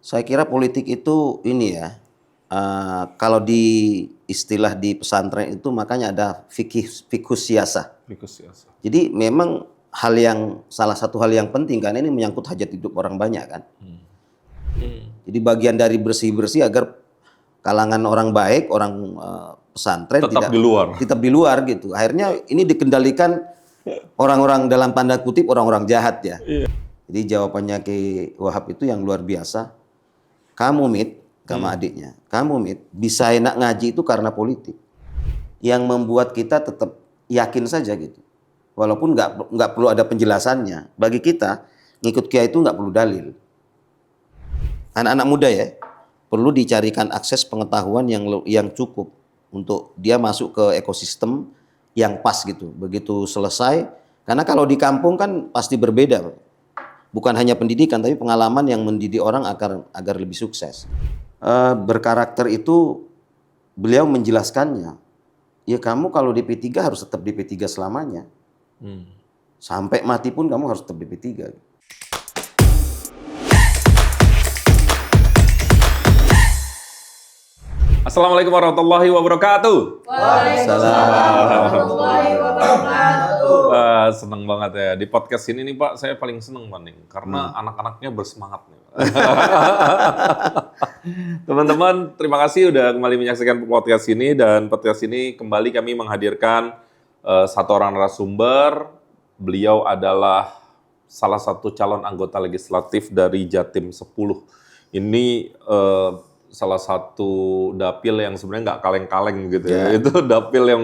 Saya kira politik itu ini ya, kalau di istilah di pesantren itu makanya ada fiqhus siyasah. Fikus siasa. Jadi memang salah satu hal yang penting kan ini menyangkut hajat hidup orang banyak kan. Jadi bagian dari bersih-bersih agar kalangan orang baik, orang pesantren Tetap di luar. tetap di luar gitu. Akhirnya ini dikendalikan orang-orang dalam tanda kutip orang-orang jahat ya. Jadi jawabannya Ki Wahab itu yang luar biasa. Kamu sama adiknya, kamu bisa enak ngaji itu karena politik. Yang membuat kita tetap yakin saja gitu. Walaupun nggak perlu ada penjelasannya. Bagi kita ngikut kiai itu nggak perlu dalil. Anak-anak muda ya perlu dicarikan akses pengetahuan yang cukup untuk dia masuk ke ekosistem yang pas gitu. Begitu selesai, karena kalau di kampung kan pasti berbeda. Bukan hanya pendidikan, tapi pengalaman yang mendidik orang agar lebih sukses. Berkarakter itu beliau menjelaskannya. Ya kamu kalau di P3 harus tetap di P3 selamanya. Sampai mati pun kamu harus tetap di P3. Assalamualaikum warahmatullahi wabarakatuh. Waalaikumsalam warahmatullahi wabarakatuh. Seneng banget ya. Di podcast ini nih Pak, saya paling seneng nih. Karena anak-anaknya bersemangat nih. Teman-teman, terima kasih udah kembali menyaksikan podcast ini. Dan podcast ini kembali kami menghadirkan satu orang narasumber. Beliau adalah salah satu calon anggota legislatif dari Jatim 10. Ini salah satu dapil yang sebenarnya nggak kaleng-kaleng gitu ya. Itu dapil yang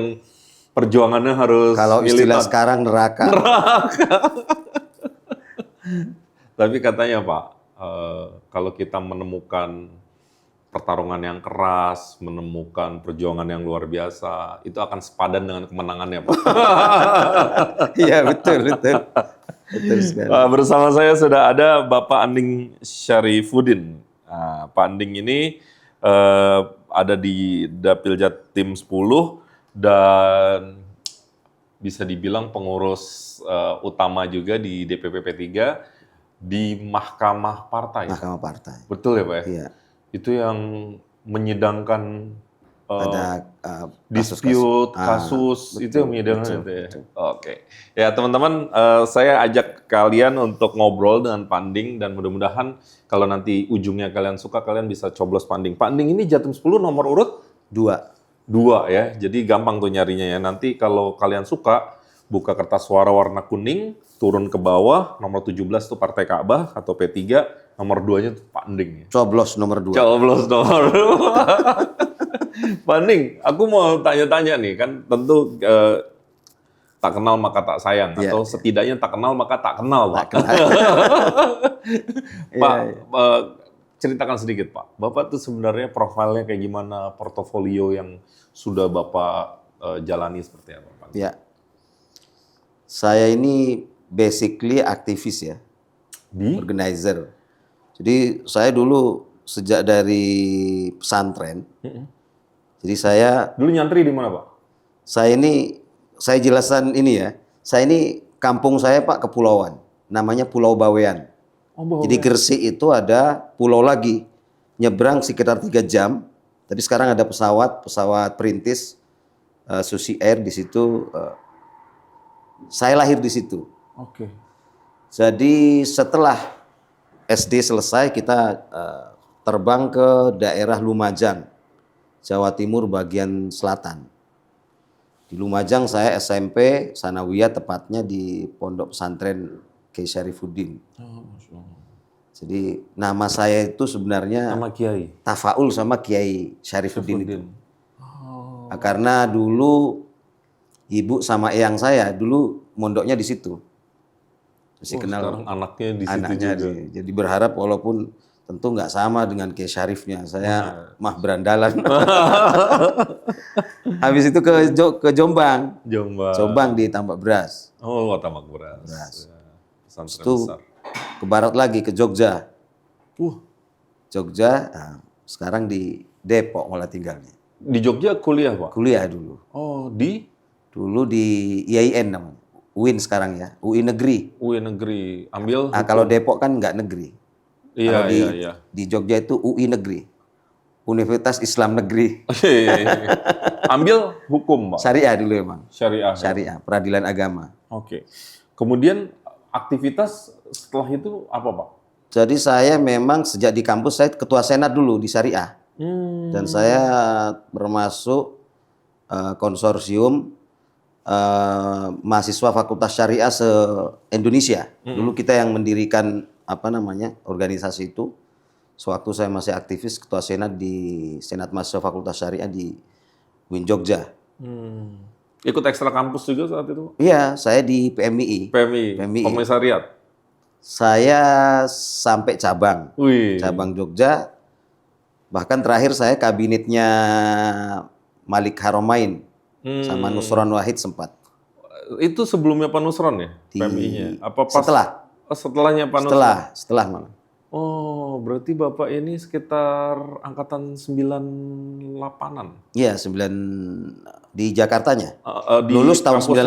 perjuangannya harus kalau istilah sekarang neraka. Tapi katanya Pak, kalau kita menemukan pertarungan yang keras, menemukan perjuangan yang luar biasa, itu akan sepadan dengan kemenangannya Pak. Iya betul. Betul sekali. Bersama saya sudah ada Bapak Anding Syarifuddin. Nah, Pak Anding ini ada di Dapil Jatim 10 dan bisa dibilang pengurus utama juga di DPP P3 di Mahkamah Partai. Mahkamah Partai. Betul ya Pak ya? Iya. Itu yang menyidangkan Ada dispute, kasus, betul, itu yang menyidangkan betul, itu ya? betul. Oke. Ya teman-teman, saya ajak kalian untuk ngobrol dengan Pak Anding dan mudah-mudahan kalau nanti ujungnya kalian suka, kalian bisa coblos Pak Anding. Pak Anding ini Jatim 10 nomor urut 2 ya, jadi gampang tuh nyarinya ya. Nanti kalau kalian suka, buka kertas suara warna kuning, turun ke bawah, nomor 17 tuh Partai Ka'bah atau P3, nomor 2-nya tuh Pak Anding. Coblos nomor 2. Coblos nomor 2. Pak Anding, aku mau tanya-tanya nih, kan tentu tak kenal maka tak sayang, atau setidaknya tak kenal maka tak kenal, Pak. Pak, ceritakan sedikit Pak, Bapak tuh sebenarnya profilnya kayak gimana, portofolio yang sudah Bapak jalani seperti apa Pak? Ya, saya ini basically aktivis ya, organizer. Jadi saya dulu sejak dari pesantren, jadi saya dulu nyantri di mana Pak? Saya jelaskan ini ya, saya ini kampung saya Pak kepulauan, namanya Pulau Bawean. Jadi Gresik itu ada pulau lagi, nyebrang sekitar 3 jam. Tapi sekarang ada pesawat perintis Susi Air di situ. Saya lahir di situ. Oke. Jadi setelah SD selesai kita terbang ke daerah Lumajang, Jawa Timur bagian selatan. Di Lumajang saya SMP Sanawiyah tepatnya di Pondok Pesantren Kiai Syarifuddin. Jadi nama saya itu sebenarnya Nama Kiai. tafaul sama Kiai Syarifuddin itu. Karena dulu ibu sama eyang saya dulu mondoknya di situ. Masih kenal Sekarang anaknya di situ anaknya juga. jadi berharap walaupun tentu nggak sama dengan Kiai Syarifnya. Saya mah berandalan. Habis itu ke Jombang. Jombang di Tambak Beras. Oh, Tambak Beras. Ya, pesantren Itu besar. ke barat lagi ke Jogja. Jogja, sekarang di Depok malah tinggalnya. Di Jogja kuliah Pak? Kuliah dulu. Oh, di? Dulu di IAIN namanya. UIN sekarang ya, UI Negeri. UI Negeri. Ambil? Kalau Depok kan nggak negeri. Iya, Kalau iya, iya. di Jogja itu UI Negeri, Universitas Islam Negeri, Iya, iya, iya. Ambil hukum, Pak. syariah dulu emang, Syariah. Ya. syariah, peradilan agama. Oke. Kemudian aktivitas setelah itu apa, Pak? Jadi saya memang sejak di kampus saya ketua senat dulu di syariah. Dan saya bermasuk konsorsium mahasiswa Fakultas Syariah se-Indonesia. Dulu kita yang mendirikan organisasi itu. Sewaktu saya masih aktivis ketua senat di Senat Mahasiswa Fakultas Syariah di UIN Jogja. Ikut ekstra kampus juga saat itu? Iya, saya di PMI. PMI. Komisariat. Saya sampai cabang. Wih. Cabang Jogja. Bahkan terakhir saya kabinetnya Malik Haromain sama Nusron Wahid sempat. Itu sebelumnya Pak Nusron ya? PMI-nya? Apa pas? Setelah. Setelahnya Pak Nusron? Setelah malah. Oh, berarti Bapak ini sekitar angkatan 98-an? Iya, di Jakartanya. Di Lulus tahun kampusnya?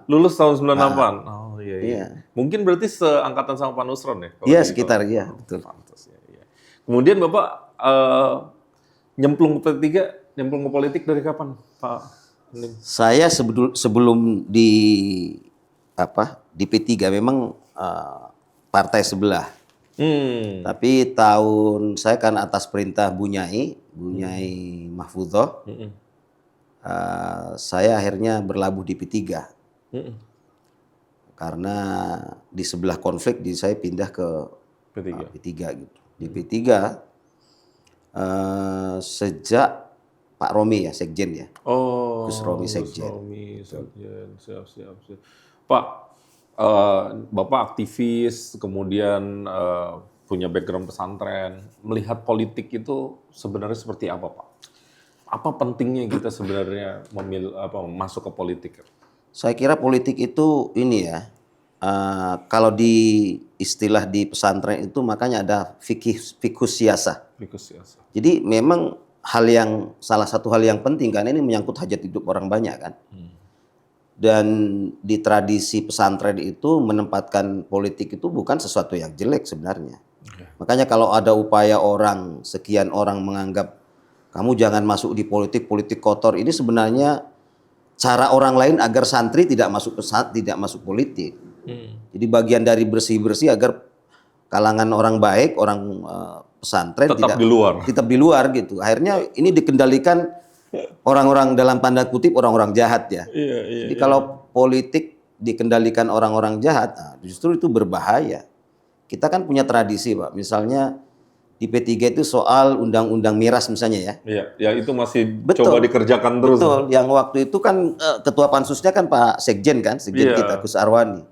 98. Lulus tahun 98? Oh iya, iya. Iya. Mungkin berarti seangkatan sama Pak Nusron ya? kalau Iya, gitu? sekitar, iya, betul. Pantas, ya, iya. Kemudian Bapak nyemplung ke P3, nyemplung ke politik dari kapan, Pak Lim? Saya sebelum di P3 memang partai sebelah. Tapi saya kan atas perintah Bunyai Mahfudzoh, saya akhirnya berlabuh di P3. Karena di sebelah konflik, saya pindah ke P3 gitu. Di P3 sejak Pak Romi ya, Sekjen ya. Oh, Gus Romi Sekjen. Siap. Pak, Bapak aktivis, kemudian punya background pesantren. Melihat politik itu sebenarnya seperti apa, Pak? Apa pentingnya kita sebenarnya masuk ke politik? Saya kira politik itu ini ya, kalau di istilah di pesantren itu makanya ada fiqhus siyasah. Jadi memang salah satu hal yang penting kan ini menyangkut hajat hidup orang banyak kan. Dan di tradisi pesantren itu menempatkan politik itu bukan sesuatu yang jelek sebenarnya. Makanya kalau ada upaya sekian orang menganggap kamu jangan masuk di politik kotor, ini sebenarnya cara orang lain agar santri tidak masuk politik. Jadi bagian dari bersih-bersih agar kalangan orang baik, orang pesantren tetap di luar gitu. Akhirnya ini dikendalikan orang-orang dalam tanda kutip orang-orang jahat ya. Jadi kalau politik dikendalikan orang-orang jahat, justru itu berbahaya. Kita kan punya tradisi, Pak. Misalnya di P3 itu soal undang-undang miras misalnya ya. Iya, ya itu masih coba dikerjakan terus. Betul. Yang waktu itu kan ketua pansusnya kan Pak Sekjen kita Gus Arwani.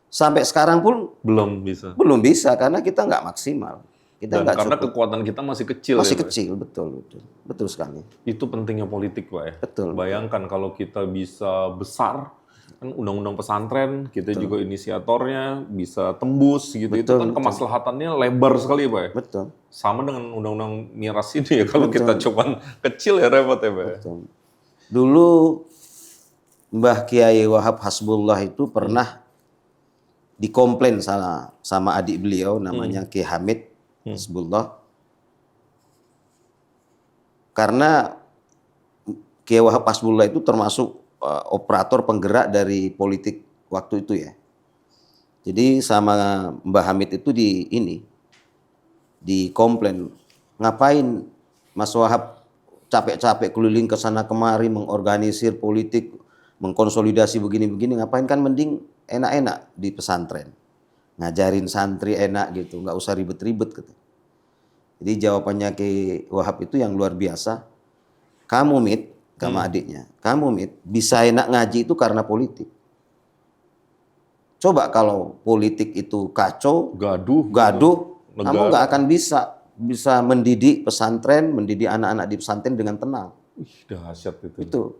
Sampai sekarang pun belum bisa. Belum bisa karena kita nggak maksimal. Karena kekuatan kita masih kecil. Masih kecil, betul sekali. Itu pentingnya politik, Pak ya. Betul. Bayangkan kalau kita bisa besar, kan undang-undang pesantren, kita juga inisiatornya bisa tembus gitu. Itu kan kemaslahatannya lebar sekali, Pak ya. Betul. Sama dengan undang-undang miras ini ya, kalau kita cuman kecil ya repot ya, Pak. Betul. Dulu Mbah Kiai Wahab Hasbullah itu pernah dikomplain sama adik beliau namanya Kiai Hamid Hasbullah. Karena Kiai Wahab Hasbullah itu termasuk operator penggerak dari politik waktu itu ya. Jadi sama Mbah Hamid itu dikomplain, ngapain Mas Wahab capek-capek keliling ke sana kemari mengorganisir politik, mengkonsolidasi begini-begini, ngapain, kan mending enak-enak di pesantren. Ngajarin santri enak gitu, nggak usah ribet-ribet gitu. Jadi jawabannya Kiai Wahab itu yang luar biasa. Kamu sama adiknya, bisa enak ngaji itu karena politik. Coba kalau politik itu kacau, gaduh, kamu nggak akan bisa mendidik pesantren, mendidik anak-anak di pesantren dengan tenang. Dahsyat itu. Itu.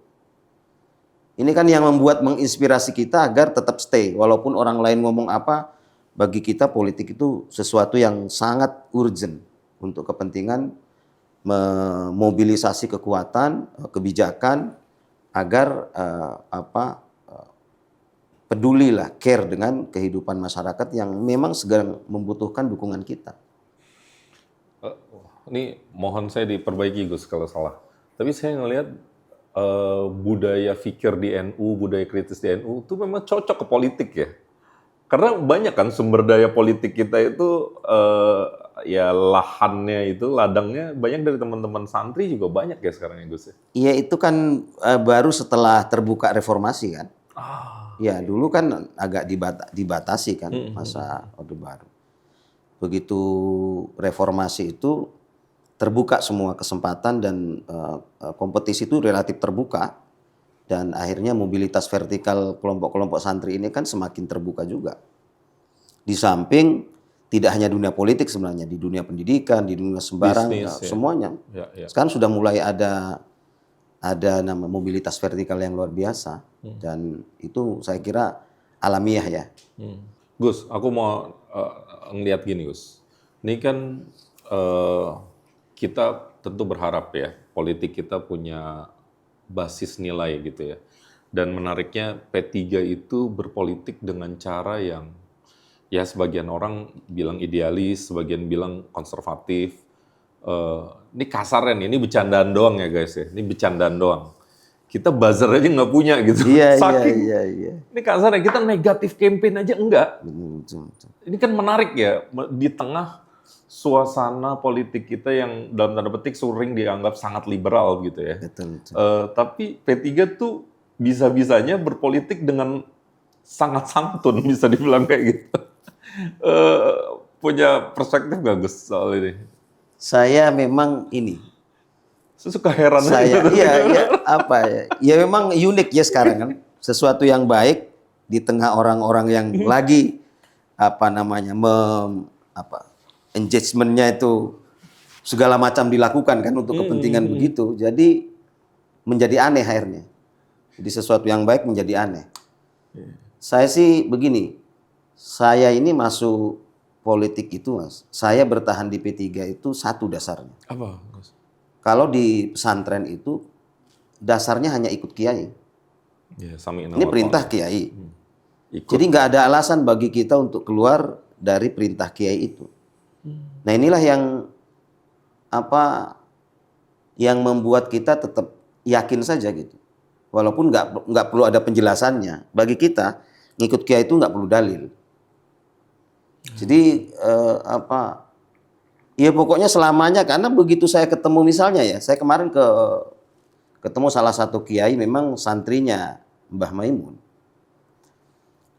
Ini kan yang menginspirasi kita agar tetap stay. Walaupun orang lain ngomong apa, bagi kita politik itu sesuatu yang sangat urgent untuk kepentingan memobilisasi kekuatan, kebijakan agar pedulilah, care dengan kehidupan masyarakat yang memang sedang membutuhkan dukungan kita. Ini mohon saya diperbaiki Gus kalau salah. Tapi saya ngelihat budaya fikir di NU, budaya kritis di NU itu memang cocok ke politik ya. Karena banyak kan sumber daya politik kita itu ya lahannya itu, ladangnya banyak dari teman-teman santri juga banyak ya sekarang ya Gus ya. Iya itu kan baru setelah terbuka reformasi kan. Ya dulu kan agak dibatasi kan masa Orde Baru. Begitu reformasi itu terbuka semua kesempatan dan kompetisi itu relatif terbuka dan akhirnya mobilitas vertikal kelompok-kelompok santri ini kan semakin terbuka juga. Di samping tidak hanya dunia politik sebenarnya, di dunia pendidikan, di dunia sembarang, Bisnis, ya. semuanya. Ya. Sekarang sudah mulai ada nama mobilitas vertikal yang luar biasa dan itu saya kira alamiah ya. Gus, aku mau ngeliat gini Gus. Ini kan kita tentu berharap ya politik kita punya basis nilai gitu ya. Dan menariknya P3 itu berpolitik dengan cara yang ya sebagian orang bilang idealis, sebagian bilang konservatif. Ini kasarnya nih, ini bercandaan doang ya guys ya. Ini bercandaan doang. Kita buzzer aja nggak punya gitu. Iya. Ini kasarnya kita negatif campaign aja enggak. Ini kan menarik ya di tengah suasana politik kita yang dalam tanda petik sering dianggap sangat liberal gitu ya. Betul. Tapi P3 tuh bisa-bisanya berpolitik dengan sangat santun bisa dibilang kayak gitu. Punya perspektif nggak Gus soal ini? Saya memang ini. Saya suka heran Iya, aja. apa ya? Ya memang unik ya sekarang kan. Sesuatu yang baik di tengah orang-orang yang lagi engagement-nya itu segala macam dilakukan kan untuk kepentingan begitu. Jadi menjadi aneh akhirnya. Jadi sesuatu yang baik menjadi aneh. Saya sih begini. Saya ini masuk politik itu, Mas. Saya bertahan di P3 itu satu dasarnya. Apa? Kalau di pesantren itu dasarnya hanya ikut kiai. Ya, Ini perintah kiai. Ikut. Jadi nggak ada alasan bagi kita untuk keluar dari perintah kiai itu. Nah inilah yang membuat kita tetap yakin saja gitu. Walaupun nggak perlu ada penjelasannya. Bagi kita ngikut kiai itu nggak perlu dalil. Jadi ya pokoknya selamanya karena begitu saya ketemu misalnya ya, saya kemarin ketemu salah satu kiai memang santrinya Mbah Maimun.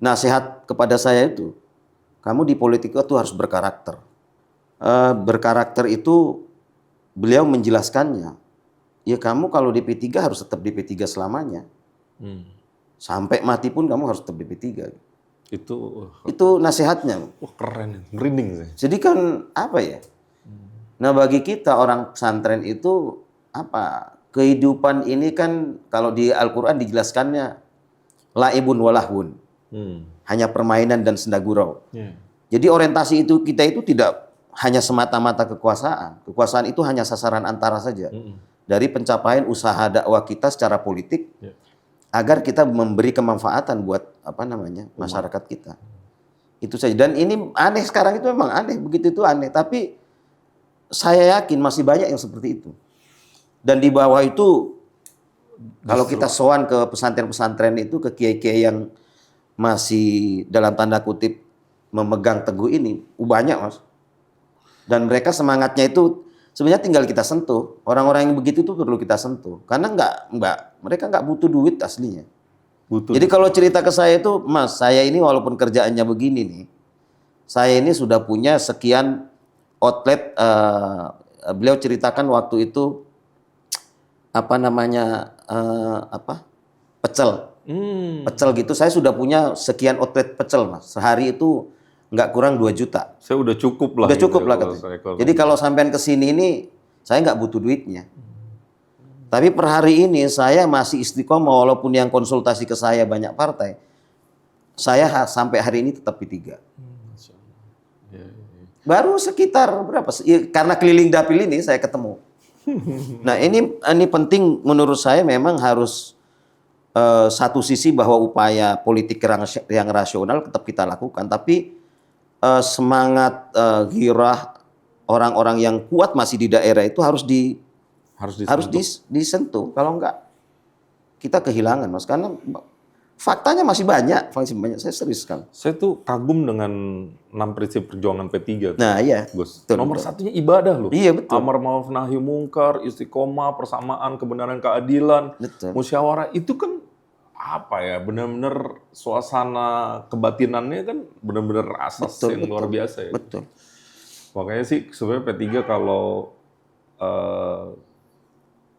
Nasihat kepada saya itu, kamu di politik itu harus berkarakter. Berkarakter itu beliau menjelaskannya. Ya kamu kalau di P3 harus tetap di P3 selamanya. Sampai mati pun kamu harus tetap di P3. Itu nasihatnya. Wah keren, merinding sih. Jadi kan apa ya? Nah bagi kita orang pesantren itu kehidupan ini kan kalau di Al-Quran dijelaskannya laibun walahun. Hanya permainan dan senda gurau. Jadi orientasi itu kita itu tidak hanya semata-mata kekuasaan. Kekuasaan itu hanya sasaran antara saja. Dari pencapaian usaha dakwah kita secara politik agar kita memberi kemanfaatan buat masyarakat kita. Itu saja. Dan ini aneh sekarang itu memang aneh, begitu itu aneh. Tapi saya yakin masih banyak yang seperti itu. Dan di bawah itu kalau kita sowan ke pesantren-pesantren itu, ke kiai-kiai yang masih dalam tanda kutip memegang teguh ini, banyak Mas. Dan mereka semangatnya itu sebenarnya tinggal kita sentuh. Orang-orang yang begitu itu perlu kita sentuh. Karena mereka nggak butuh duit aslinya. Jadi kalau cerita ke saya itu, Mas, saya ini walaupun kerjaannya begini nih, saya ini sudah punya sekian outlet. Beliau ceritakan waktu itu pecel. Pecel gitu, saya sudah punya sekian outlet pecel, Mas. Sehari itu nggak kurang 2 juta. Saya udah cukup lah. Udah cukup lah katanya. Jadi kalau sampean ke sini ini, saya nggak butuh duitnya. Tapi per hari ini saya masih istiqomah walaupun yang konsultasi ke saya banyak partai. Saya sampai hari ini tetap P3. Baru sekitar berapa? Karena keliling dapil ini saya ketemu. Nah ini penting menurut saya memang harus satu sisi bahwa upaya politik yang rasional tetap kita lakukan. Tapi semangat girah orang-orang yang kuat masih di daerah itu harus Harus disentuh. Kalau enggak kita kehilangan, Mas. Karena faktanya masih banyak. Saya serius kan. Saya tuh kagum dengan 6 prinsip perjuangan P3. Nah, iya. Gus. Betul, Nomor betul. satunya ibadah loh. Iya, betul. Amar ma'ruf nahi mungkar, istiqomah, persamaan, kebenaran, keadilan, Betul. musyawarah itu kan apa ya? Benar-benar suasana kebatinannya kan benar-benar asas yang luar biasa ya. Betul. Makanya sih sebenarnya P3 kalau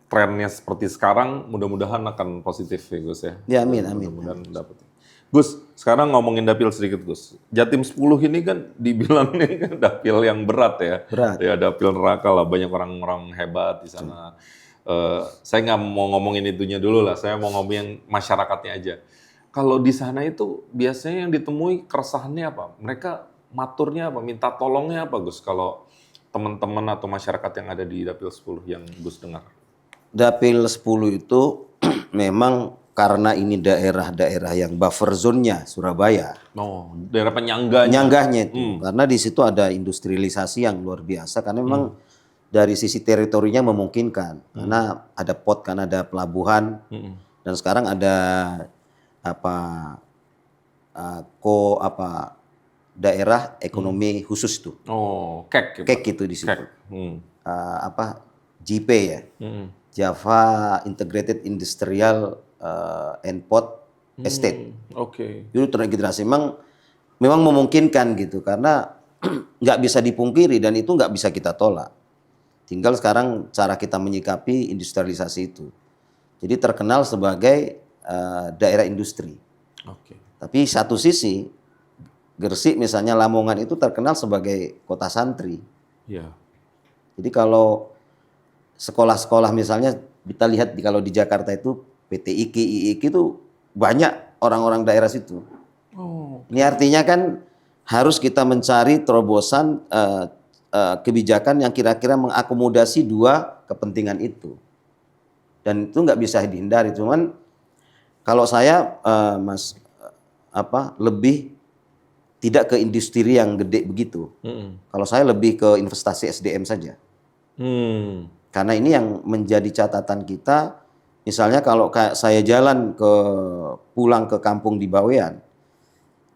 trennya seperti sekarang mudah-mudahan akan positif ya Gus ya. Ya, amin, amin. Mudah-mudahan dapat. Gus, sekarang ngomongin dapil sedikit Gus. Jatim 10 ini kan dibilangnya kan dapil yang berat ya. Berat. Ya dapil neraka lah, banyak orang-orang hebat di sana. Saya nggak mau ngomongin itunya dulu lah, saya mau ngomongin masyarakatnya aja. Kalau di sana itu biasanya yang ditemui keresahannya apa? Mereka maturnya apa? Minta tolongnya apa Gus? Kalau teman-teman atau masyarakat yang ada di dapil 10 yang Gus dengar. Dapil 10 itu memang karena ini daerah-daerah yang buffer zone-nya Surabaya. Oh, daerah penyangganya. Penyanggahnya itu. Karena di situ ada industrialisasi yang luar biasa karena memang dari sisi teritorinya memungkinkan. Karena ada port, karena ada pelabuhan. Dan sekarang ada daerah ekonomi khusus tuh. Oh, KEK. KEK itu di situ. KEK. JP ya. Java Integrated Industrial and Port Estate. Oke. Itu terintegrasi memang memungkinkan gitu karena nggak bisa dipungkiri dan itu nggak bisa kita tolak. Tinggal sekarang cara kita menyikapi industrialisasi itu. Jadi terkenal sebagai daerah industri. Oke. Tapi satu sisi Gresik misalnya Lamongan itu terkenal sebagai kota santri. Iya. Jadi kalau sekolah-sekolah misalnya kita lihat kalau di Jakarta itu PT IKI, IIK itu banyak orang-orang daerah situ. Oh. Ini artinya kan harus kita mencari terobosan kebijakan yang kira-kira mengakomodasi dua kepentingan itu. Dan itu nggak bisa dihindari. Cuman kalau saya Mas lebih tidak ke industri yang gede begitu. Kalau saya lebih ke investasi SDM saja. Karena ini yang menjadi catatan kita. Misalnya kalau kayak saya pulang ke kampung di Bawean,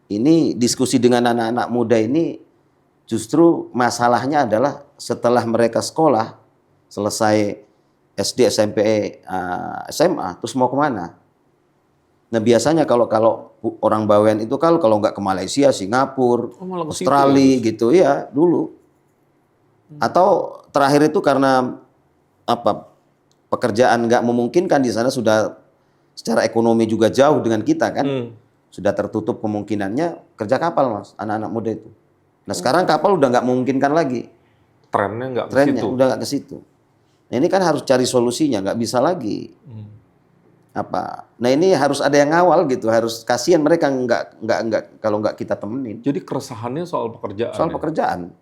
ini diskusi dengan anak-anak muda ini justru masalahnya adalah setelah mereka sekolah, selesai SD, SMP, SMA, terus mau kemana? Nah biasanya kalau orang Bawean itu kalau nggak ke Malaysia, Singapura, Australia gitu ya dulu. Atau terakhir itu karena pekerjaan nggak memungkinkan di sana sudah secara ekonomi juga jauh dengan kita kan, sudah tertutup kemungkinannya kerja kapal Mas, anak-anak muda itu. Nah sekarang kapal udah nggak memungkinkan lagi. Trennya udah nggak ke situ. Nah ini kan harus cari solusinya, nggak bisa lagi. Nah ini harus ada yang ngawal gitu, harus kasihan mereka nggak kalau nggak kita temenin. Jadi keresahannya soal pekerjaan. Soal pekerjaan.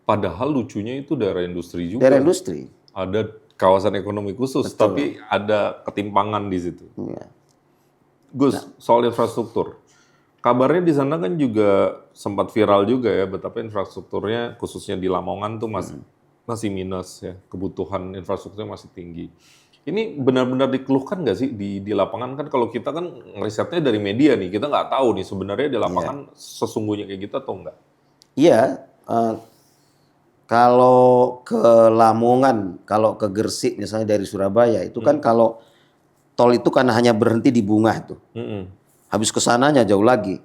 Padahal lucunya itu daerah industri juga. Daerah industri. Ada kawasan ekonomi khusus, tapi ada ketimpangan di situ. Ya. Gus, soal infrastruktur. Kabarnya di sana kan juga sempat viral juga ya, betapa infrastrukturnya khususnya di Lamongan tuh masih minus ya, kebutuhan infrastrukturnya masih tinggi. Ini benar-benar dikeluhkan nggak sih di lapangan? Kan kalau kita kan ngerisetnya dari media nih, kita nggak tahu nih sebenarnya di lapangan sesungguhnya kayak gitu atau enggak? Iya, kalau ke Lamongan, kalau ke Gresik misalnya dari Surabaya itu kan kalau tol itu kan hanya berhenti di Bungah tuh. Habis ke sananya jauh lagi.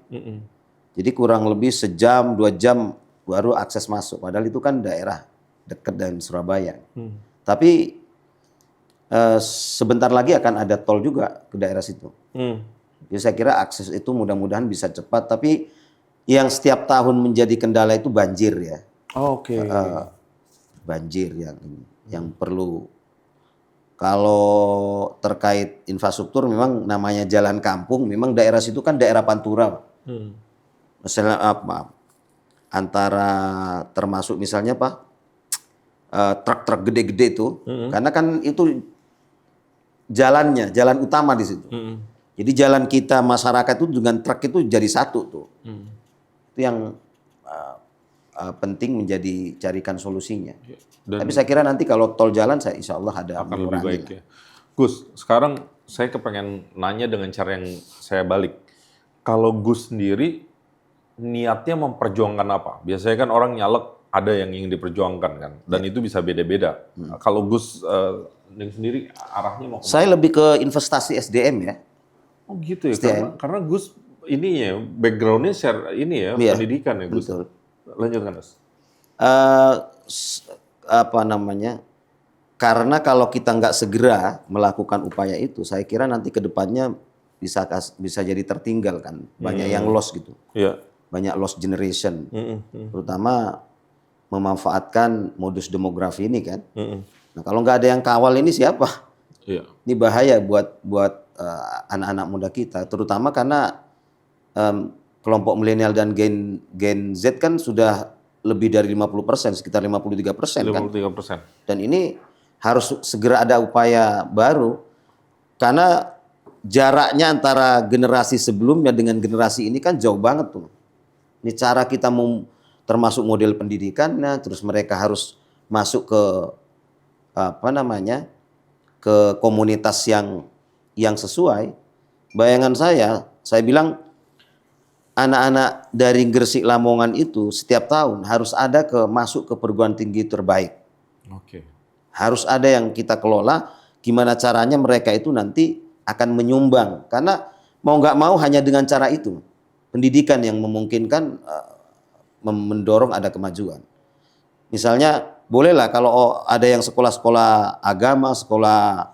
Jadi kurang lebih sejam, 2 jam baru akses masuk. Padahal itu kan daerah dekat dengan Surabaya. Tapi sebentar lagi akan ada tol juga ke daerah situ. Jadi saya kira akses itu mudah-mudahan bisa cepat. Tapi yang setiap tahun menjadi kendala itu banjir ya. Oke. Banjir yang perlu. Kalau terkait infrastruktur memang namanya jalan kampung, memang daerah situ kan daerah pantura. Misalnya antara termasuk misalnya truk-truk gede-gede itu, karena kan itu jalan utama di situ. Jadi jalan kita masyarakat itu dengan truk itu jadi satu tuh. Itu yang penting menjadi carikan solusinya. Dan Tapi saya kira nanti kalau tol jalan, saya insya Allah ada akan lebih mengurangi baik lah. ya. Gus, sekarang saya kepengen nanya dengan cara yang saya balik. Kalau Gus sendiri niatnya memperjuangkan apa? Biasanya kan orang nyalek ada yang ingin diperjuangkan kan, dan itu bisa beda-beda. Kalau Gus sendiri arahnya mau kemana? Saya lebih ke investasi SDM ya. Oh gitu ya, SDM. karena Gus ini ya backgroundnya share ini ya Iya, pendidikan ya Gus. betul. Lanjutkan Gus. Eh, Apa namanya? Karena kalau kita nggak segera melakukan upaya itu, saya kira nanti ke depannya bisa jadi tertinggal kan. Banyak yang lost gitu. Iya. Banyak lost generation. Mm-mm. Terutama memanfaatkan modus demografi ini kan. Mm-mm. Nah, kalau nggak ada yang kawal ini siapa? Iya. Ini bahaya buat anak-anak muda kita, terutama karena kelompok milenial dan Gen Z kan sudah lebih dari 50%, sekitar 53% kan. 53%. Dan ini harus segera ada upaya baru karena jaraknya antara generasi sebelumnya dengan generasi ini kan jauh banget tuh. Ini cara kita termasuk model pendidikannya, terus mereka harus masuk ke apa namanya, ke komunitas yang sesuai. Bayangan saya bilang anak-anak dari Gresik Lamongan itu setiap tahun harus ada masuk ke perguruan tinggi terbaik. Oke. Harus ada yang kita kelola, gimana caranya mereka itu nanti akan menyumbang. Karena mau nggak mau hanya dengan cara itu, pendidikan yang memungkinkan mendorong ada kemajuan. Misalnya bolehlah kalau ada yang sekolah-sekolah agama, sekolah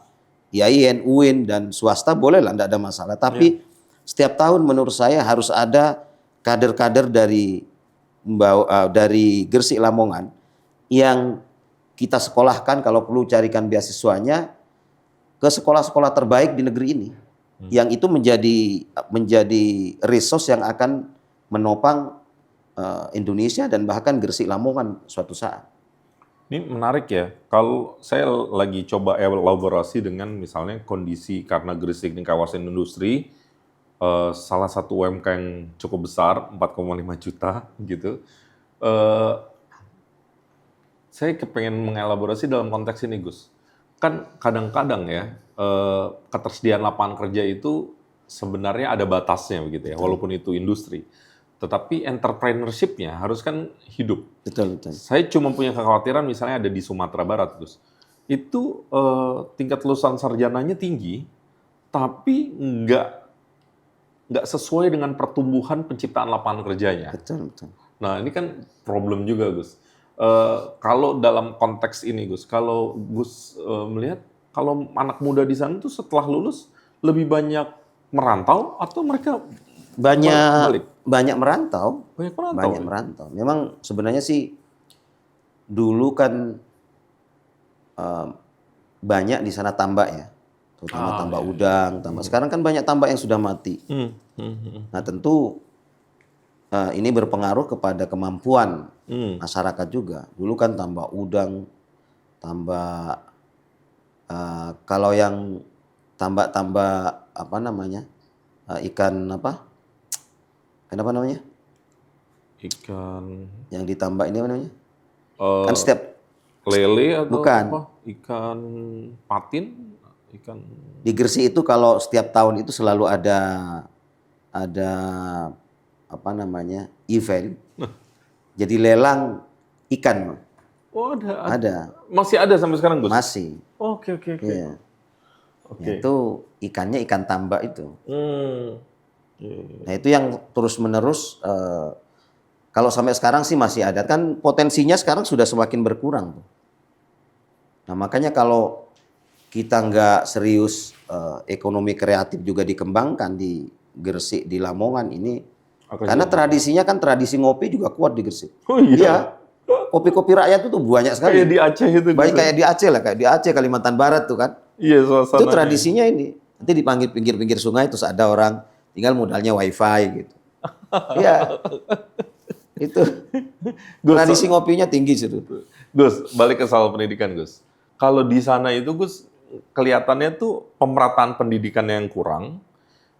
IAIN, UIN dan swasta bolehlah, tidak ada masalah. Tapi setiap tahun menurut saya harus ada kader-kader dari Gresik Lamongan yang kita sekolahkan, kalau perlu carikan beasiswanya ke sekolah-sekolah terbaik di negeri ini. Yang itu menjadi resource yang akan menopang Indonesia dan bahkan Gresik Lamongan suatu saat. Ini menarik ya, kalau saya lagi coba elaborasi dengan misalnya kondisi karena Gresik ini kawasan industri, salah satu UMK yang cukup besar, 4,5 juta gitu. Saya kepengen mengelaborasi dalam konteks ini Gus. Kan kadang-kadang ya, ketersediaan lapangan kerja itu sebenarnya ada batasnya begitu ya, walaupun itu industri. Tetapi entrepreneurship-nya harus kan hidup. Betul. Saya cuma punya kekhawatiran misalnya ada di Sumatera Barat, Gus. Itu tingkat lulusan sarjananya tinggi, tapi nggak sesuai dengan pertumbuhan penciptaan lapangan kerjanya. Betul. Nah ini kan problem juga, Gus. Kalau dalam konteks ini, Gus, kalau Gus melihat kalau anak muda di sana tuh setelah lulus lebih banyak merantau atau mereka balik? Banyak merantau. Banyak merantau. Memang sebenarnya sih dulu kan banyak di sana tambak ya, terutama tambak udang, tambak. Sekarang kan banyak tambak yang sudah mati. Nah tentu ini berpengaruh kepada kemampuan masyarakat juga. Dulu kan tambak udang, tambak kalau yang tambak apa namanya, ikan apa? Kenapa namanya? Ikan Yang ditambak ini apa namanya? Kan setiap lele atau bukan. apa? Ikan patin? Ikan Di Gresik itu kalau setiap tahun itu selalu ada apa namanya? Event. Jadi lelang ikan. Oh ada. Ada. Masih ada sampai sekarang, Gus? Masih. Oke. Iya. Oke. Itu ikannya ikan tambak itu. Iya. Nah itu yang terus-menerus kalau sampai sekarang sih masih ada. Kan potensinya sekarang sudah semakin berkurang. Nah makanya kalau kita nggak serius ekonomi kreatif juga dikembangkan di Gresik, di Lamongan ini. Karena tradisinya kan tradisi ngopi juga kuat di Gresik. Oh iya? Iya. Kopi-kopi rakyat itu tuh banyak sekali. Kayak di Aceh itu. Baik kayak di Aceh lah, kayak di Aceh, Kalimantan Barat tuh kan. Iya, suasananya. Itu tradisinya ini. Nanti dipanggil pinggir-pinggir sungai terus ada orang tinggal modalnya wifi gitu. Iya. Itu. Tradisi ngopinya tinggi sih itu. Gus, balik ke soal pendidikan, Gus. Kalau di sana itu, Gus, kelihatannya tuh pemerataan pendidikan yang kurang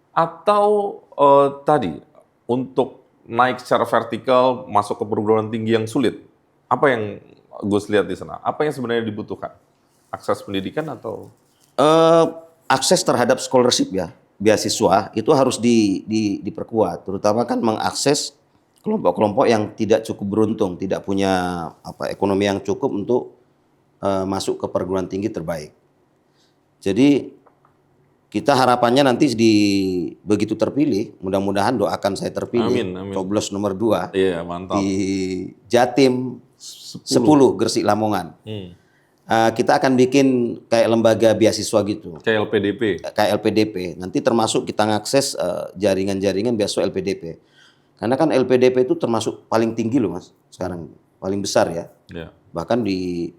atau tadi untuk naik secara vertikal masuk ke perguruan tinggi yang sulit. Apa yang Gus lihat di sana? Apa yang sebenarnya dibutuhkan? Akses pendidikan atau? Akses terhadap scholarship ya, beasiswa itu harus diperkuat, terutama kan mengakses kelompok-kelompok yang tidak cukup beruntung, tidak punya ekonomi yang cukup untuk masuk ke perguruan tinggi terbaik. Jadi kita harapannya nanti begitu terpilih, mudah-mudahan doakan saya terpilih, Amin, amin. coblos nomor 2 Iya, mantap. di Jatim 10 Gresik Lamongan. Kita akan bikin kayak lembaga beasiswa gitu, Kayak LPDP. kayak LPDP. Nanti termasuk kita ngakses jaringan-jaringan beasiswa LPDP. Karena kan LPDP itu termasuk paling tinggi loh Mas, sekarang paling besar ya. Ya. Bahkan di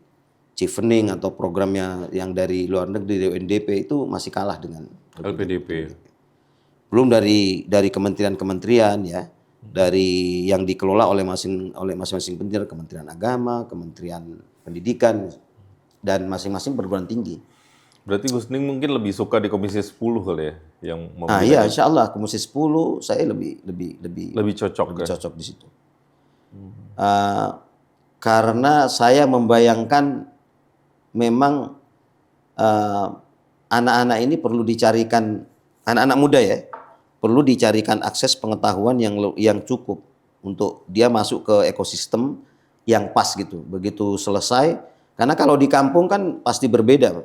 Chevening atau programnya yang dari luar negeri dari UNDP itu masih kalah dengan LPDP. belum dari kementerian-kementerian ya, dari yang dikelola oleh masing-masing kementerian Agama, Kementerian Pendidikan, dan masing-masing perguruan tinggi. Berarti Gus Ning mungkin lebih suka di Komisi 10 kali ya, yang Iya, insya Allah Komisi 10 saya lebih cocok. cocok di situ. Karena saya membayangkan memang anak-anak ini perlu dicarikan, anak-anak muda ya, perlu dicarikan akses pengetahuan yang cukup untuk dia masuk ke ekosistem yang pas gitu. Begitu selesai, karena kalau di kampung kan pasti berbeda,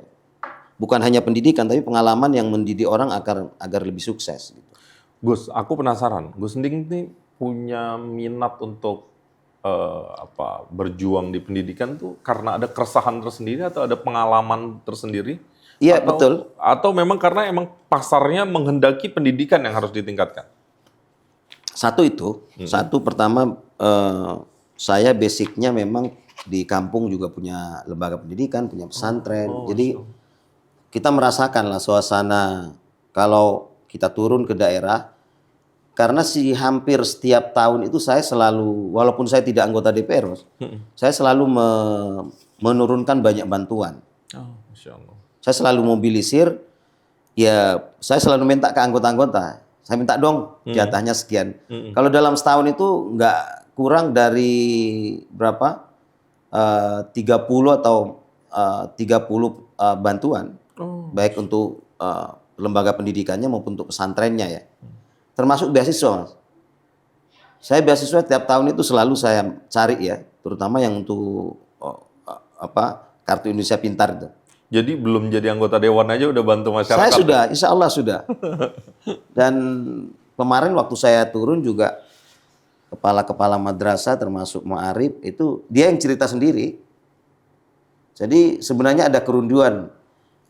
bukan hanya pendidikan tapi pengalaman yang mendidik orang agar lebih sukses. Gitu. Gus, aku penasaran. Gus Ning ini punya minat untuk berjuang di pendidikan tuh karena ada keresahan tersendiri atau ada pengalaman tersendiri? Iya, betul. Atau memang karena pasarnya menghendaki pendidikan yang harus ditingkatkan? Satu itu, satu pertama saya basicnya memang di kampung juga punya lembaga pendidikan, punya pesantren. Jadi kita merasakan lah suasana kalau kita turun ke daerah. Karena hampir setiap tahun itu saya selalu, walaupun saya tidak anggota DPR, saya selalu menurunkan banyak bantuan. Masya Allah. Saya selalu mobilisir, ya saya selalu minta ke anggota-anggota, saya minta dong jatahnya sekian. Kalau dalam setahun itu nggak kurang dari berapa? 30 atau 30 bantuan, baik untuk lembaga pendidikannya maupun untuk pesantrennya ya. Termasuk beasiswa, Mas. Saya beasiswa tiap tahun itu selalu saya cari ya, terutama yang untuk Kartu Indonesia Pintar itu. Jadi belum jadi anggota dewan aja udah bantu masyarakat? Saya sudah, insya Allah sudah. Dan kemarin waktu saya turun juga kepala-kepala madrasah termasuk Ma'arif itu dia yang cerita sendiri. Jadi sebenarnya ada kerunduan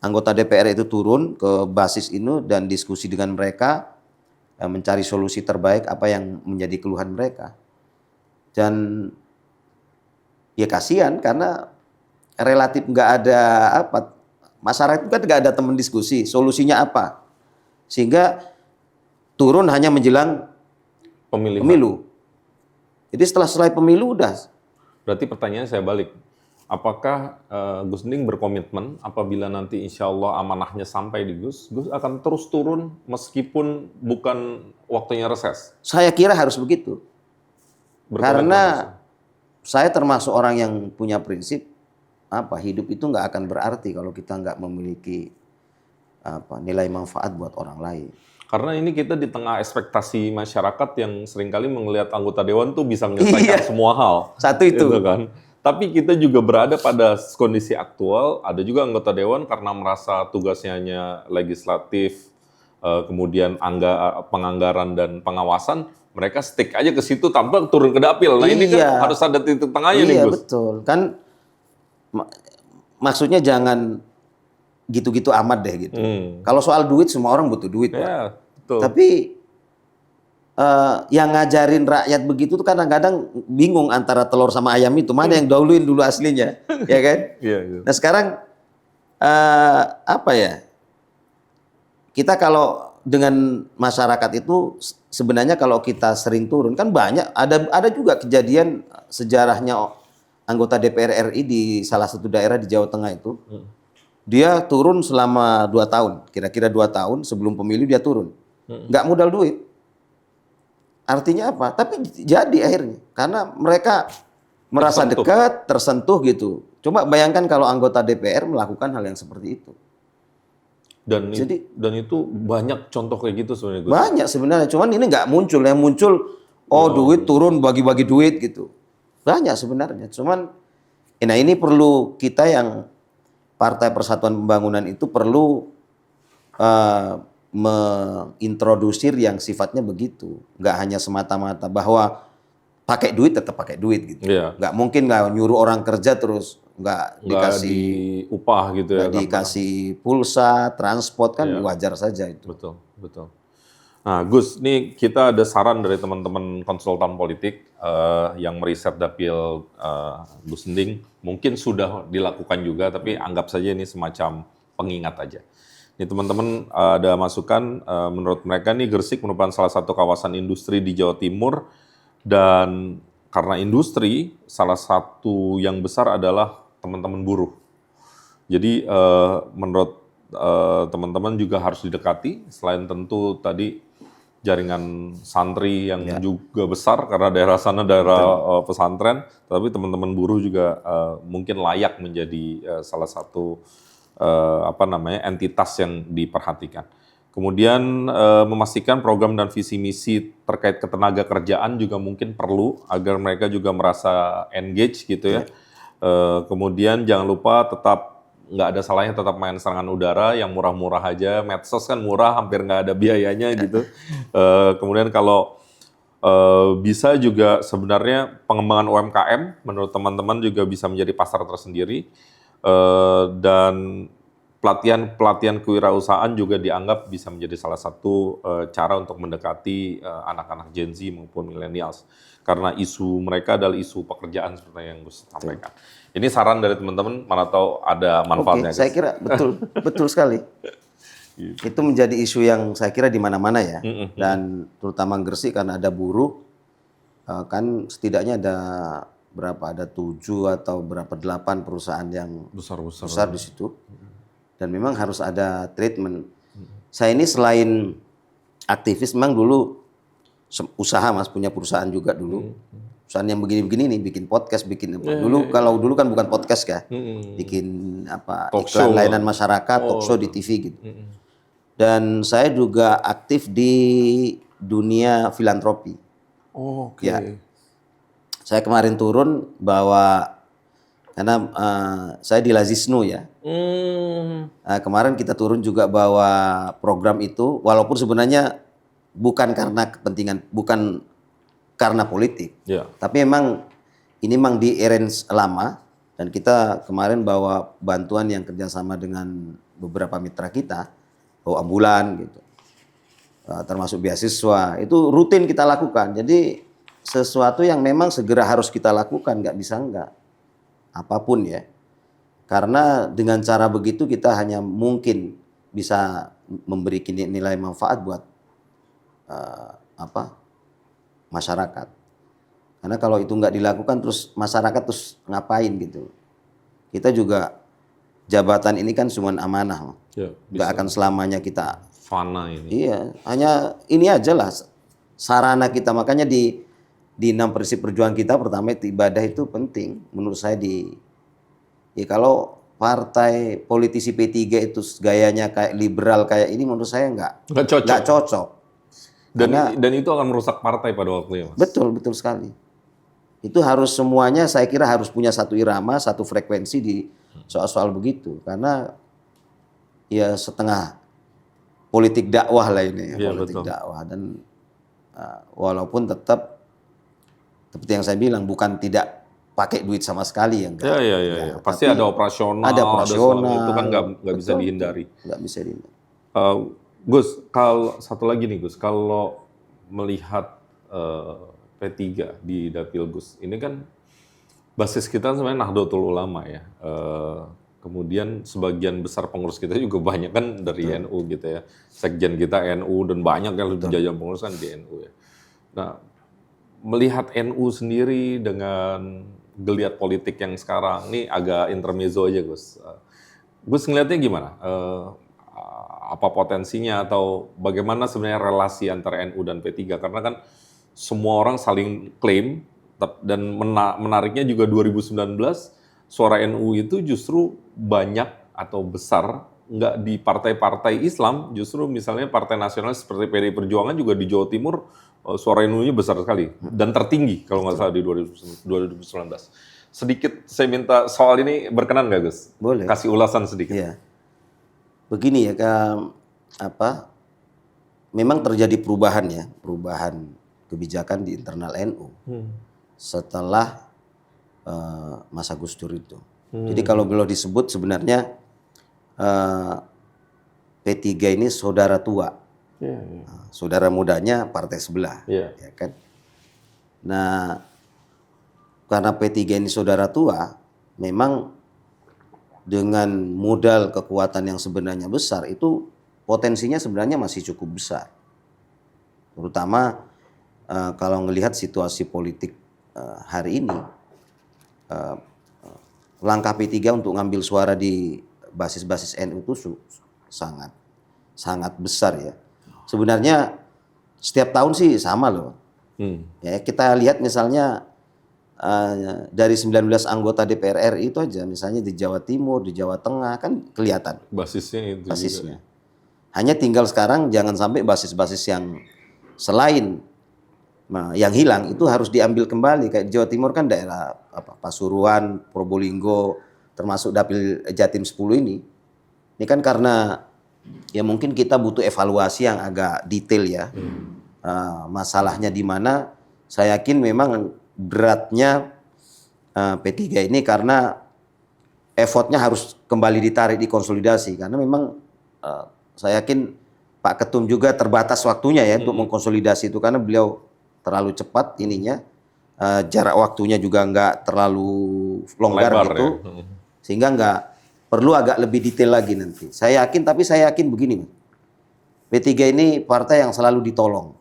anggota DPR itu turun ke basis ini dan diskusi dengan mereka, mencari solusi terbaik apa yang menjadi keluhan mereka. Dan ya kasihan karena relatif nggak ada masyarakat kan nggak ada teman diskusi, solusinya apa. Sehingga turun hanya menjelang pemilu. Jadi setelah pemilu udah. Berarti pertanyaan saya balik. Apakah Gus Ning berkomitmen apabila nanti insya Allah amanahnya sampai di Gus akan terus turun meskipun bukan waktunya reses? Saya kira harus begitu. Karena saya termasuk orang yang punya prinsip hidup itu nggak akan berarti kalau kita nggak memiliki nilai manfaat buat orang lain. Karena ini kita di tengah ekspektasi masyarakat yang seringkali melihat anggota dewan tuh bisa menyelesaikan semua hal. Satu itu. Gitu kan? Tapi kita juga berada pada kondisi aktual, ada juga anggota dewan karena merasa tugasnya hanya legislatif, kemudian penganggaran dan pengawasan, mereka stick aja ke situ tanpa turun ke dapil. Nah ini kan harus ada titik tengahnya nih Gus. Iya betul, kan maksudnya jangan gitu-gitu amat deh gitu. Kalau soal duit semua orang butuh duit, ya, betul. Tapi yang ngajarin rakyat begitu tuh kadang-kadang bingung antara telur sama ayam itu mana yang dahuluin dulu aslinya, ya kan? Yeah. Nah sekarang kita kalau dengan masyarakat itu sebenarnya kalau kita sering turun kan banyak ada juga kejadian sejarahnya anggota DPR RI di salah satu daerah di Jawa Tengah itu, dia turun selama 2 tahun, kira-kira 2 tahun sebelum pemilu dia turun, nggak modal duit. Artinya apa? Tapi jadi akhirnya. Karena mereka merasa Tersentuh. dekat, tersentuh gitu. Coba bayangkan kalau anggota DPR melakukan hal yang seperti itu. Dan itu banyak contoh kayak gitu sebenarnya Gus. Banyak sebenarnya, cuman ini nggak muncul. Yang muncul, duit turun, bagi-bagi duit gitu. Banyak sebenarnya. Cuman, nah ini perlu kita yang Partai Persatuan Pembangunan itu perlu mengintrodusir yang sifatnya begitu. Nggak hanya semata-mata bahwa pakai duit tetap pakai duit gitu. Iya. Nggak mungkin nggak nyuruh orang kerja terus nggak dikasih diupah gitu ya. nggak dikasih pulsa, transport kan Iya. wajar saja itu. Betul. Nah, Gus, nih kita ada saran dari teman-teman konsultan politik yang meriset dapil Gus Ending. Mungkin sudah dilakukan juga, tapi anggap saja ini semacam pengingat aja. Ini teman-teman ada masukan, menurut mereka nih Gresik merupakan salah satu kawasan industri di Jawa Timur, dan karena industri, salah satu yang besar adalah teman-teman buruh. Jadi menurut teman-teman juga harus didekati, selain tentu tadi jaringan santri yang juga besar karena daerah sana daerah pesantren, tapi teman-teman buruh juga mungkin layak menjadi salah satu entitas yang diperhatikan. Kemudian memastikan program dan visi misi terkait ketenaga kerjaan juga mungkin perlu agar mereka juga merasa engage gitu ya. Kemudian jangan lupa tetap nggak ada salahnya tetap main serangan udara yang murah-murah aja. Medsos kan murah, hampir nggak ada biayanya gitu. Kemudian kalau bisa juga sebenarnya pengembangan UMKM menurut teman-teman juga bisa menjadi pasar tersendiri. Dan pelatihan kewirausahaan juga dianggap bisa menjadi salah satu cara untuk mendekati anak-anak Gen Z maupun millennials. Karena isu mereka adalah isu pekerjaan seperti yang Gus sampaikan. Ini saran dari teman-teman, mana tahu ada manfaatnya. Oke, saya kira betul sekali. Itu menjadi isu yang saya kira di mana-mana ya. Dan terutama Gresik karena ada buruh, kan setidaknya ada berapa? Ada 7 atau berapa 8 perusahaan yang besar di situ. Dan memang harus ada treatment. Saya ini selain aktivis, memang dulu usaha Mas, punya perusahaan juga dulu. Perusahaan yang begini-begini nih, bikin podcast, bikin apa. Kalau dulu kan bukan podcast ya. Bikin iklan layanan masyarakat, talk show di TV gitu. Dan saya juga aktif di dunia filantropi. Ya. Saya kemarin turun bawa, karena saya di Lazisnu ya. Kemarin kita turun juga bawa program itu, walaupun sebenarnya bukan karena kepentingan, bukan karena politik. Tapi memang ini memang di arrange lama, dan kita kemarin bawa bantuan yang kerjasama dengan beberapa mitra kita, bawa ambulan gitu, termasuk beasiswa, itu rutin kita lakukan. Jadi sesuatu yang memang segera harus kita lakukan, nggak bisa enggak, apapun ya. Karena dengan cara begitu kita hanya mungkin bisa memberi nilai manfaat buat masyarakat. Karena kalau itu nggak dilakukan terus masyarakat terus ngapain gitu. Kita juga jabatan ini kan cuma amanah, nggak akan selamanya kita fana ini. Iya, hanya ini aja lah sarana kita. Makanya di 6 prinsip perjuangan kita, pertama itu ibadah itu penting menurut saya. Kalau partai politisi P3 itu gayanya kayak liberal kayak ini, menurut saya nggak cocok. Dan itu akan merusak partai pada waktunya, Mas. Betul sekali. Itu harus semuanya, saya kira harus punya satu irama, satu frekuensi di soal-soal begitu. Karena ya setengah politik dakwah lah ini, politik dakwah. Dan walaupun tetap seperti yang saya bilang, bukan tidak pakai duit sama sekali ya enggak. Iya. Pasti ada operasional. Itu kan nggak bisa dihindari. Nggak bisa dihindari. Gus, kalau satu lagi nih Gus, kalau melihat P3 di dapil Gus, ini kan basis kita sebenarnya Nahdlatul Ulama ya. Kemudian sebagian besar pengurus kita juga banyak kan dari NU gitu ya. Sekjen kita NU dan banyak yang jajaran pengurus kan di NU ya. Nah, melihat NU sendiri dengan geliat politik yang sekarang, ini agak intermezzo aja Gus. Gus ngelihatnya gimana? Apa potensinya atau bagaimana sebenarnya relasi antara NU dan P3? Karena kan semua orang saling klaim, dan menariknya juga 2019 suara NU itu justru banyak atau besar nggak di partai-partai Islam, justru misalnya partai nasionalis seperti PDI Perjuangan juga di Jawa Timur suara NU-nya besar sekali dan tertinggi kalau nggak salah di 2019. Sedikit saya minta soal ini, berkenan nggak Gus? Boleh. Kasih ulasan sedikit. Iya. Begini ya, memang terjadi perubahan kebijakan di internal NU setelah masa Gus Dur itu. Jadi kalau boleh disebut sebenarnya P3 ini saudara tua, saudara mudanya partai sebelah, ya kan. Nah, karena P3 ini saudara tua, memang dengan modal kekuatan yang sebenarnya besar itu potensinya sebenarnya masih cukup besar. Terutama kalau melihat situasi politik hari ini, langkah P3 untuk ngambil suara di basis-basis NU itu sangat besar ya. Sebenarnya setiap tahun sih sama loh. Ya, kita lihat misalnya dari 19 anggota DPR RI itu aja, misalnya di Jawa Timur, di Jawa Tengah kan kelihatan basisnya itu. Basisnya. Hanya tinggal sekarang jangan sampai basis-basis yang selain yang hilang itu harus diambil kembali. Kayak di Jawa Timur kan daerah Pasuruan, Probolinggo, termasuk Dapil Jatim 10 ini kan karena ya mungkin kita butuh evaluasi yang agak detail ya. Masalahnya di mana? Saya yakin memang beratnya P3 ini karena effortnya harus kembali ditarik, dikonsolidasi, karena memang saya yakin Pak Ketum juga terbatas waktunya ya untuk mengkonsolidasi itu, karena beliau terlalu cepat ininya, jarak waktunya juga nggak terlalu longgar gitu, sehingga nggak perlu agak lebih detail lagi nanti. Saya yakin begini, P3 ini partai yang selalu ditolong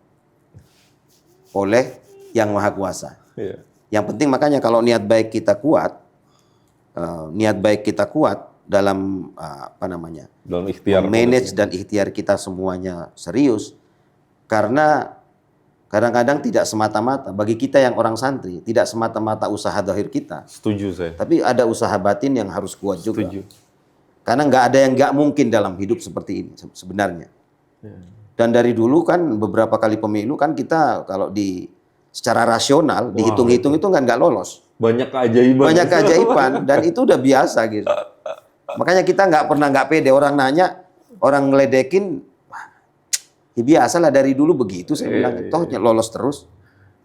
oleh Yang Maha Kuasa. Yang penting makanya kalau niat baik kita kuat dalam dalam ikhtiar manage dan ikhtiar kita semuanya serius, karena kadang-kadang tidak semata-mata bagi kita yang orang santri, tidak semata-mata usaha zahir kita. Setuju saya. Tapi ada usaha batin yang harus kuat juga. Setuju. Karena nggak ada yang nggak mungkin dalam hidup seperti ini sebenarnya. Dan dari dulu kan beberapa kali pemilu kan kita kalau secara rasional dihitung-hitung itu kan nggak lolos. Banyak keajaiban. Dan itu udah biasa gitu. Makanya kita nggak pede, orang nanya, orang ngeledekin, ya biasalah dari dulu begitu, saya bilang, toh lolos terus.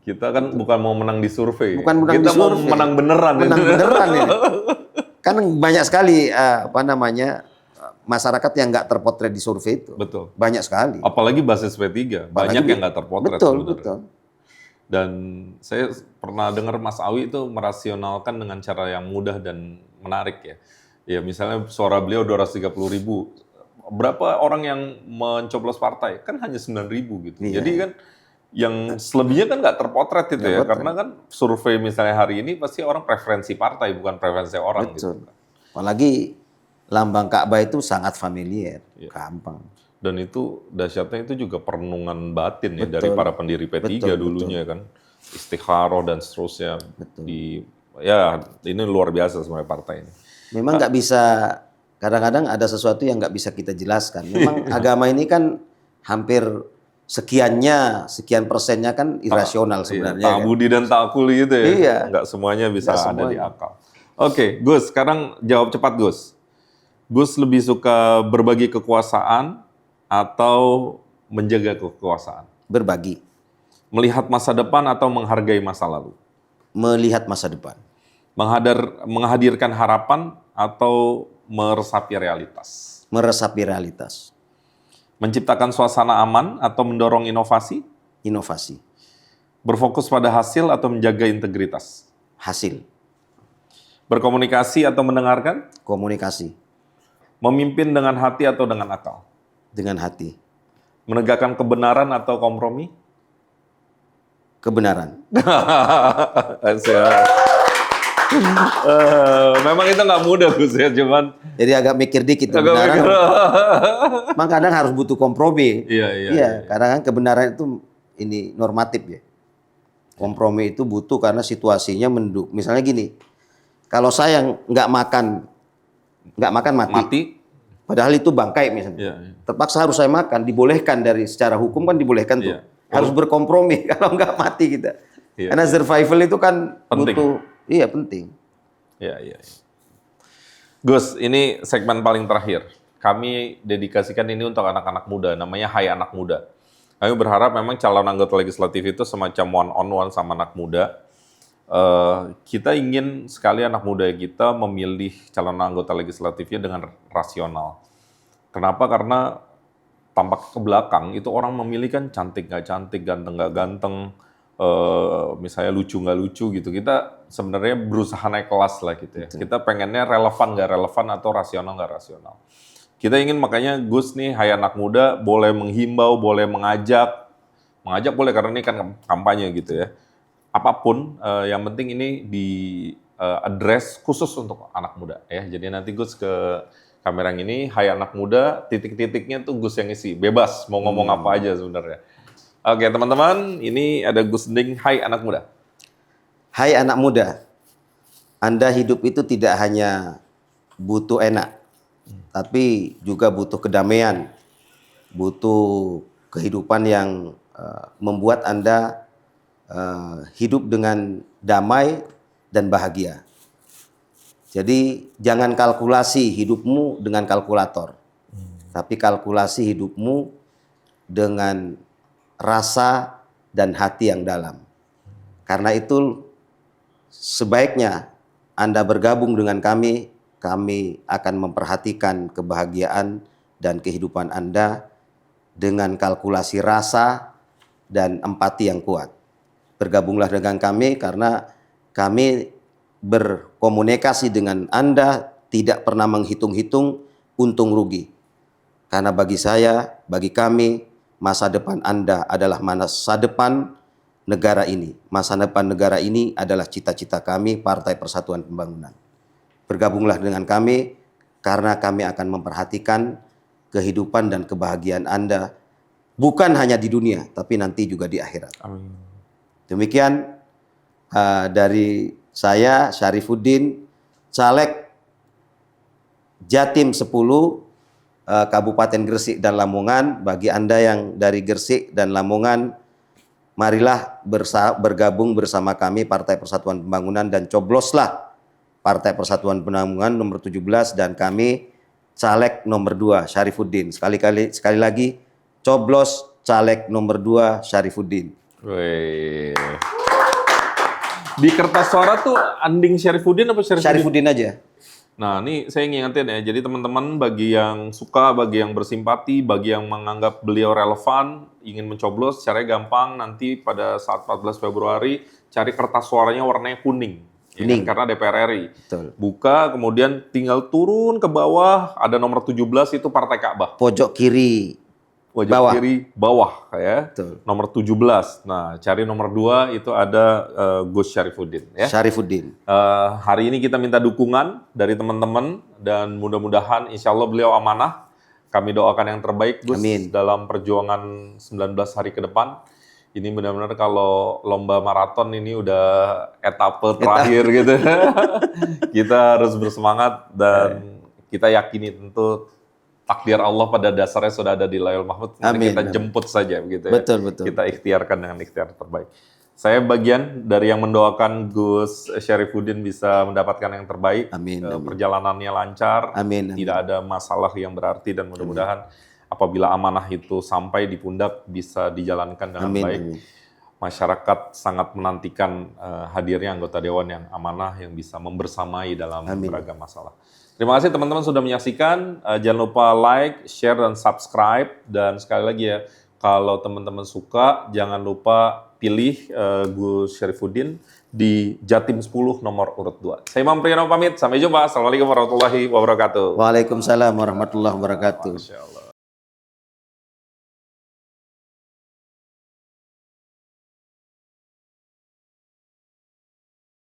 Kita kan bukan mau menang di survei. Kita mau menang beneran. Menang beneran ini. Kan banyak sekali masyarakat yang nggak terpotret di survei itu. Betul. Banyak sekali. Apalagi basis P3, banyak yang nggak terpotret. Betul. Dan saya pernah dengar Mas Awi itu merasionalkan dengan cara yang mudah dan menarik ya. Ya misalnya suara beliau 230.000. Berapa orang yang mencoblos partai? Kan hanya 9.000 gitu. Iya. Jadi kan yang selebihnya kan nggak terpotret itu ya. Karena kan survei misalnya hari ini pasti orang preferensi partai, bukan preferensi orang. Betul. Gitu. Apalagi lambang Ka'bah itu sangat familiar, gampang. Dan itu dahsyatnya itu juga perenungan batin ya dari para pendiri P3 dulunya kan. Istikharah dan seterusnya. Ini luar biasa sebenarnya partai ini. Memang nggak bisa, kadang-kadang ada sesuatu yang nggak bisa kita jelaskan. Memang agama ini kan hampir sekian persennya kan irasional sebenarnya. Tak budi dan tak kuli itu ya. Iya. Nggak semuanya bisa ada di akal. Oke, Gus, sekarang jawab cepat Gus. Gus lebih suka berbagi kekuasaan atau menjaga kekuasaan? Berbagi. Melihat masa depan atau menghargai masa lalu? Melihat masa depan. Menghadirkan harapan atau meresapi realitas? Meresapi realitas. Menciptakan suasana aman atau mendorong inovasi? Inovasi. Berfokus pada hasil atau menjaga integritas? Hasil. Berkomunikasi atau mendengarkan? Komunikasi. Memimpin dengan hati atau dengan akal? Dengan hati. Menegakkan kebenaran atau kompromi? Kebenaran. Memang itu nggak mudah Gus ya, cuman jadi agak mikir dikit kebenaran. Memang kadang harus butuh kompromi. Iya. Kadang-kadang kebenaran itu ini normatif ya. Kompromi itu butuh karena situasinya misalnya gini, kalau saya nggak makan mati. Mati. Padahal itu bangkai misalnya. Iya. Terpaksa harus saya makan, dibolehkan dari secara hukum kan dibolehkan tuh. Iya. Harus berkompromi kalau nggak mati kita. Iya. Karena survival itu kan Penting. butuh, iya penting. Iya. Gus, ini segmen paling terakhir. Kami dedikasikan ini untuk anak-anak muda, namanya Hai Anak Muda. Kami berharap memang calon anggota legislatif itu semacam one on one sama anak muda. Kita ingin sekali anak muda kita memilih calon anggota legislatifnya dengan rasional. Kenapa? Karena tampak ke belakang itu orang memilih kan cantik nggak cantik, ganteng nggak ganteng, misalnya lucu nggak lucu gitu. Kita sebenarnya berusaha naik kelas lah gitu ya. Kita pengennya relevan nggak relevan atau rasional nggak rasional. Kita ingin makanya Gus nih, Hai Anak Muda, boleh menghimbau, boleh mengajak boleh karena ini kan kampanye gitu ya. Apapun, yang penting ini di address khusus untuk anak muda ya. Jadi nanti Gus ke kamera yang ini, Hai Anak Muda, titik-titiknya tuh Gus yang isi, bebas mau ngomong apa aja sebenarnya. Oke teman-teman, ini ada Gus Ending, Hai Anak Muda. Hai anak muda, Anda hidup itu tidak hanya butuh enak, tapi juga butuh kedamaian, butuh kehidupan yang membuat Anda hidup dengan damai dan bahagia. Jadi jangan kalkulasi hidupmu dengan kalkulator, tapi kalkulasi hidupmu dengan rasa dan hati yang dalam. Karena itu sebaiknya Anda bergabung dengan kami akan memperhatikan kebahagiaan dan kehidupan Anda dengan kalkulasi rasa dan empati yang kuat. Bergabunglah dengan kami karena kami berkomunikasi dengan Anda tidak pernah menghitung-hitung untung rugi. Karena bagi saya, bagi kami, masa depan Anda adalah masa depan negara ini. Masa depan negara ini adalah cita-cita kami, Partai Persatuan Pembangunan. Bergabunglah dengan kami karena kami akan memperhatikan kehidupan dan kebahagiaan Anda bukan hanya di dunia, tapi nanti juga di akhirat. Amin. Demikian dari saya, Syarifuddin, Caleg Jatim 10, Kabupaten Gresik dan Lamongan. Bagi Anda yang dari Gresik dan Lamongan, marilah bergabung bersama kami Partai Persatuan Pembangunan dan cobloslah Partai Persatuan Pembangunan nomor 17 dan kami Caleg nomor 2 Syarifuddin. Sekali lagi coblos Caleg nomor 2 Syarifuddin. Wih. Di kertas suara tuh Anding Syarifuddin apa Syarifuddin? Syarifuddin aja. Nah, ini saya ngingetin ya. Jadi teman-teman bagi yang suka, bagi yang bersimpati, bagi yang menganggap beliau relevan, ingin mencoblos, caranya gampang. Nanti pada saat 14 Februari cari kertas suaranya warnanya kuning. Ya, kan? Karena DPR RI. Betul. Buka, kemudian tinggal turun ke bawah, ada nomor 17 itu Partai Ka'bah. Pojok kiri. Wajib Bawah. kiri bawah ya. Betul. Nomor 17. Nah, cari nomor 2 itu ada Gus Syarifuddin ya. Syarifuddin. Hari ini kita minta dukungan dari teman-teman dan mudah-mudahan insya Allah beliau amanah. Kami doakan yang terbaik Gus Amin. dalam perjuangan 19 hari ke depan. Ini benar-benar kalau lomba maraton ini udah etape terakhir gitu. Kita harus bersemangat dan kita yakini tentu takdir Allah pada dasarnya sudah ada di Lauhul Mahfuz. Nanti kita jemput saja begitu ya. Betul. Kita ikhtiarkan dengan ikhtiar terbaik. Saya bagian dari yang mendoakan Gus Syarifuddin bisa mendapatkan yang terbaik. Amin. Perjalanannya lancar. Amin. Tidak ada masalah yang berarti dan mudah-mudahan apabila amanah itu sampai di pundak bisa dijalankan dengan baik. Amin. Masyarakat sangat menantikan hadirnya anggota dewan yang amanah yang bisa membersamai dalam beragam masalah. Terima kasih teman-teman sudah menyaksikan. Jangan lupa like, share, dan subscribe. Dan sekali lagi ya, kalau teman-teman suka, jangan lupa pilih Gus Syarifuddin di Jatim 10 nomor urut 2. Saya Imam Priyono pamit. Sampai jumpa. Assalamualaikum warahmatullahi wabarakatuh. Waalaikumsalam warahmatullahi wabarakatuh. Masya Allah.